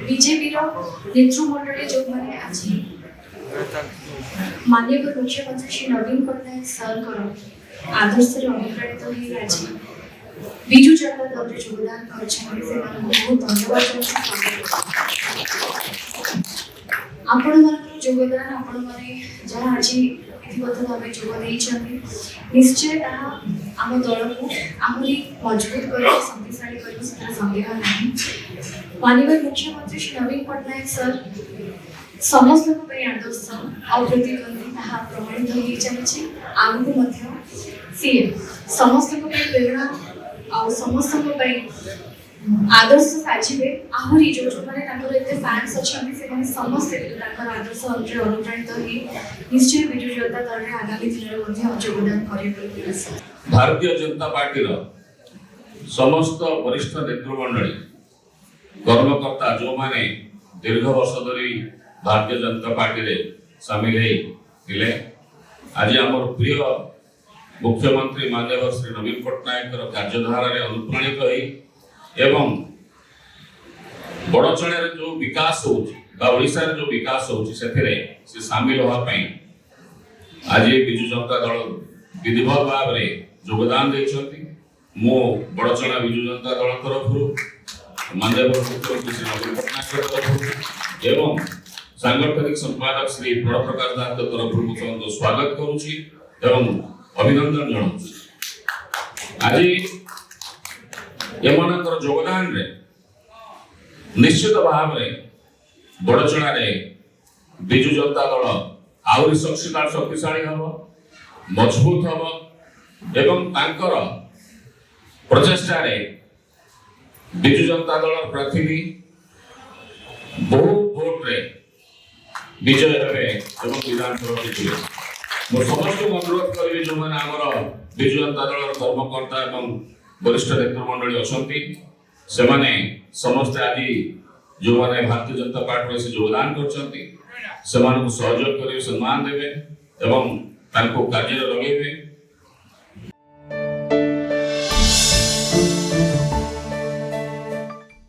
BJP नेतृमंडली जो मैंने आज माननीय मुख्यमंत्री श्री नवीन पट्टनायक सर आदर्श अनुप्राणित हो आज विजु जनता दल रे योगदान कर बहुत धन्यवाद आपण मानकर योगदान आपण माने जहाँ आज विधिवत भाव जोग निश्चय आम दल को आहरी मजबूत कर शक्तिशाली कर संदेह नहीं। माननीय मुख्यमंत्री श्री नवीन पट्टनायक सर समस्त आदर्श और प्रतिद्वंदी प्रमाणित हो चलती आगू सी समस्त प्रेरणा और समस्त आदर्श साजिबे आहरी जो जो माने एते फैंस अच्छे से समस्त आदर्श अनुप्राणित हो निश्चय विजु जनता दल रे आगामी दिन में योगदान करेंगे। भारतीय जनता पार्टी समस्त वरिष्ठ नेतृमंडली कर्मकर्ता जो माने दीर्घ वर्ष धरी भारतीय जनता पार्टी रे शामिल है आज आम प्रिय मुख्यमंत्री माननीय श्री नवीन पट्टनायक कार्यधारा अनुप्राणित हो एवं बड़चणा जो विकास होशा जो विकास से सामिल होगापी आज विजु जनता दल विधिवत भाव में योगदान देती मो बड़चणा विजु जनता दल तरफ माननीय मुख्यमंत्री श्री नवीन पट्टनायक तरफ एवं सांगठनिक संपादक श्री प्रणव प्रकाश दास तरफ स्वागत करुच्ची एवं अभिनंदन जनाऊँ। आज एमनकर योगदान रे निश्चित भाव में बड़चणा रे विजु जनता दल आहरी शक्तिशाली हम मजबूत हम एवं तांकर प्रचेष्टा रे विजु जनता दल प्रार्थी बहु भोट रे विजय हे एवं विधानसभा जीते मो समस्त अनुरोध करी जो मैंने आमर विजु जनता दल कर्मकर्ता एवं वरिष्ठ नेतृमंडली अच्छा से समस्त आज जो मैंने भारतीय जनता पार्टी से योगदान कर सहयोग कर सम्मान देवे एवं कार्य लगे